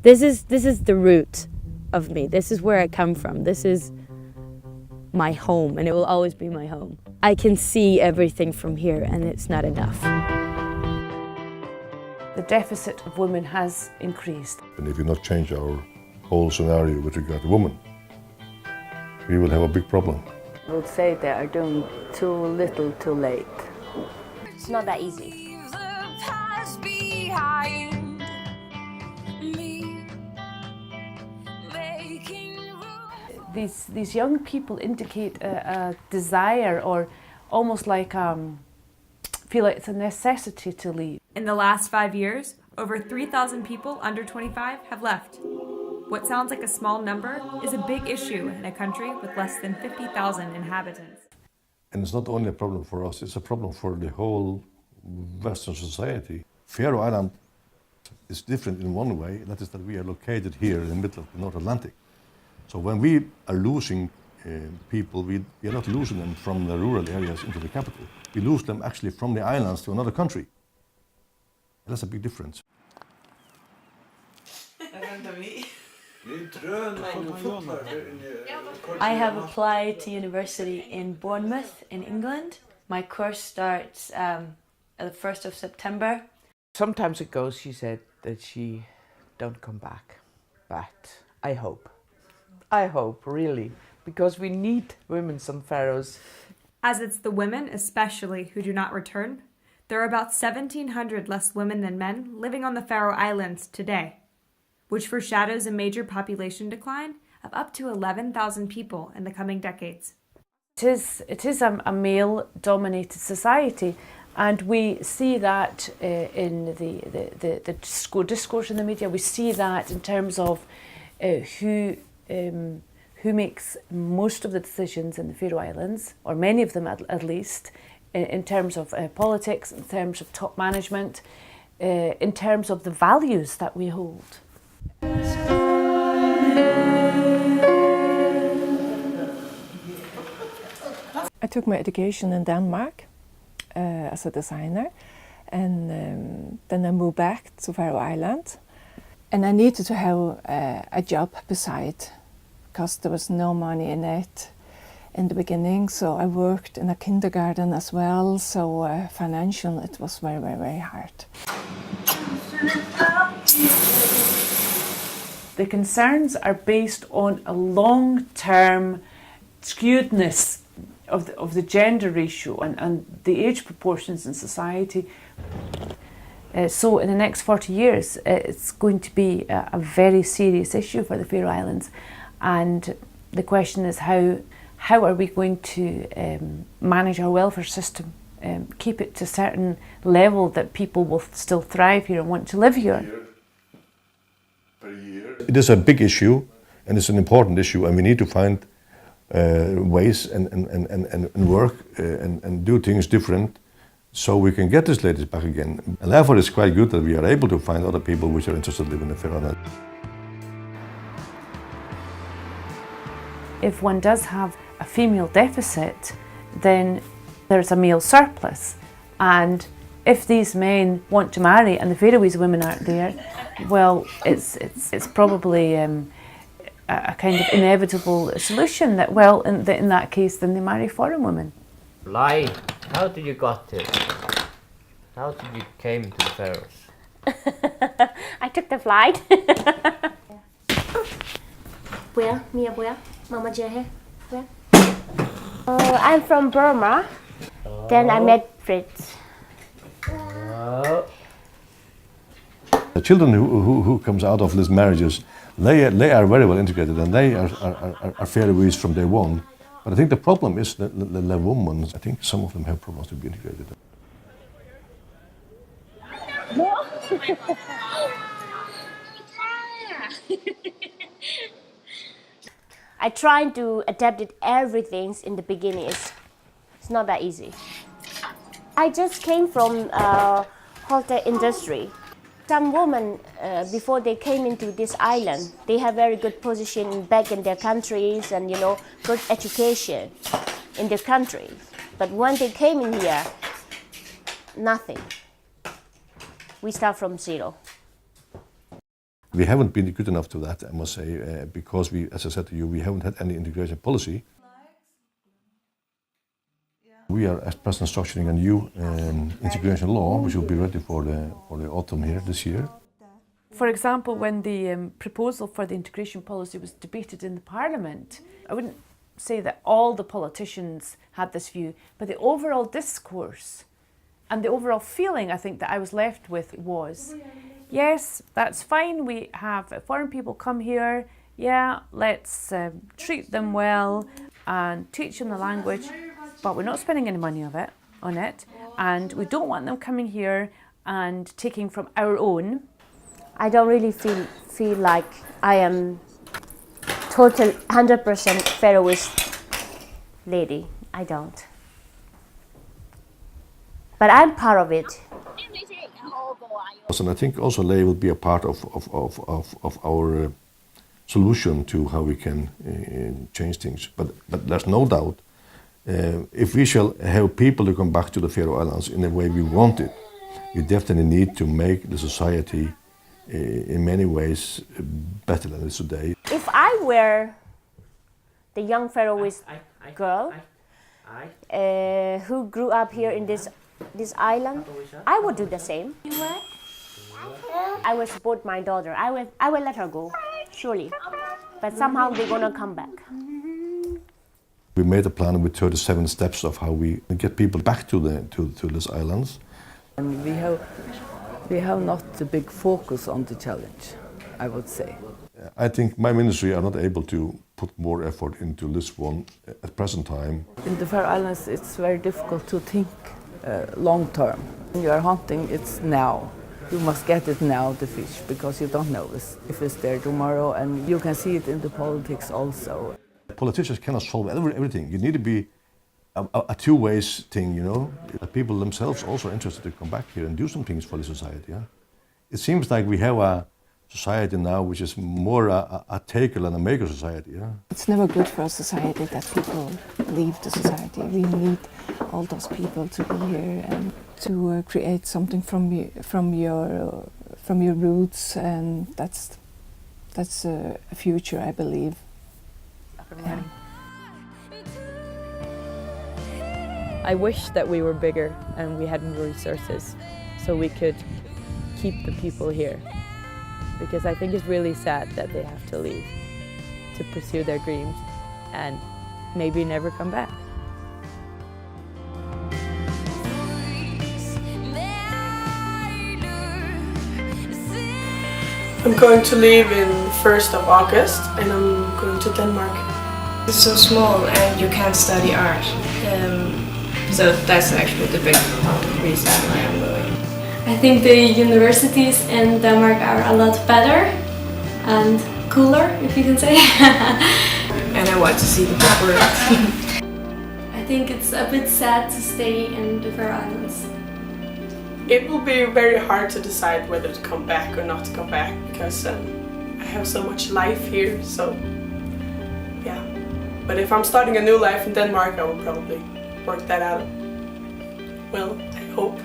This is the root of me. This is where I come from. This is my home, and it will always be my home. I can see everything from here, and it's not enough. The deficit of women has increased. And if we not change our whole scenario with regard to women, we will have a big problem. I would say they are doing too little too late. It's not that easy. These young people indicate a desire, or almost like feel like it's a necessity to leave. In the last 5 years, over 3,000 people under 25 have left. What sounds like a small number is a big issue in a country with less than 50,000 inhabitants. And it's not only a problem for us, it's a problem for the whole Western society. Faroe Island is different in one way, and that is that we are located here in the middle of the North Atlantic. So when we are losing people, we are not losing them from the rural areas into the capital. We lose them actually from the islands to another country. And that's a big difference. I have applied to university in Bournemouth in England. My course starts the 1st of September. Some time ago she said that she don't come back, but I hope really, because we need women on Faroes. As it's the women especially who do not return, there are about 1,700 less women than men living on the Faroe Islands today, which foreshadows a major population decline of up to 11,000 people in the coming decades. It is a male-dominated society, and we see that in the discourse in the media. We see that in terms of who makes most of the decisions in the Faroe Islands, or many of them at least, in terms of politics, in terms of top management, in terms of the values that we hold. I took my education in Denmark as a designer, and then I moved back to Faroe Island. And I needed to have a job beside, because there was no money in it in the beginning. So I worked in a kindergarten as well, so financial it was very, very, very hard. The concerns are based on a long-term skewedness of the gender ratio and the age proportions in society. So in the next 40 years, it's going to be a very serious issue for the Faroe Islands. And the question is how are we going to manage our welfare system, keep it to a certain level that people will still thrive here and want to live here. It is a big issue, and it's an important issue, and we need to find ways and work and do things different, so we can get these ladies back again. And therefore it's quite good that we are able to find other people which are interested to live in the Faroe Islands. If one does have a female deficit, then there's a male surplus. And if these men want to marry and the Faroese women aren't there, well, it's probably a kind of inevitable solution that, well, in that case, then they marry foreign women. Lie. How did you got here? How did you came to the Faroes? I took the flight. Where? Mia, where? Mama Jahe? Where? I'm from Burma. Then I met Fritz. The children who comes out of these marriages, they are very well integrated, and they are Faroese from day one. But I think the problem is that the women, I think some of them have problems to be integrated. I tried to adapt it everything in the beginning. It's not that easy. I just came from hotel industry. Some women, before they came into this island, they have very good position back in their countries and, you know, good education in their countries. But when they came in here, nothing. We start from zero. We haven't been good enough to that, I must say, because we, as I said to you, we haven't had any integration policy. We are at present structuring a new integration law, which will be ready for the autumn here this year. For example, when the proposal for the integration policy was debated in the Parliament, I wouldn't say that all the politicians had this view, but the overall discourse and the overall feeling I think that I was left with was, yes, that's fine, we have foreign people come here, yeah, let's treat them well and teach them the language, but we're not spending any money on it, and we don't want them coming here and taking from our own. I don't really feel like I am total 100% Faroese lady. I don't. But I'm part of it. And I think also Lei will be a part of our solution to how we can change things. But there's no doubt, if we shall have people to come back to the Faroe Islands in the way we want it, we definitely need to make the society in many ways better than it is today. If I were the young Faroese girl who grew up here in this island, I would do the same. I will support my daughter. I will let her go, surely. But somehow they're gonna come back. We made a plan with 37 steps of how we get people back to these islands. And we have not a big focus on the challenge, I would say. I think my ministry are not able to put more effort into this one at present time. In the Faroe Islands, it's very difficult to think long term. When you are hunting, it's now. You must get it now, the fish, because you don't know if it's there tomorrow, and you can see it in the politics also. Politicians cannot solve everything. You need to be a two-way thing, you know. The people themselves also are interested to come back here and do some things for the society. Yeah? It seems like we have a society now which is more a taker than a maker society. Yeah? It's never good for a society that people leave the society. We need all those people to be here and to create something from your roots, and that's a future, I believe. Yeah. I wish that we were bigger and we had more resources so we could keep the people here, because I think it's really sad that they have to leave to pursue their dreams and maybe never come back. I'm going to leave in 1st of August and I'm going to Denmark. It's so small and you can't study art. So that's actually the big reason why I'm going. I think the universities in Denmark are a lot better and cooler, if you can say. And I want to see the big world. I think it's a bit sad to stay in the Faroe Islands. It will be very hard to decide whether to come back or not to come back, because I have so much life here, so yeah. But if I'm starting a new life in Denmark, I will probably work that out. Well, I hope.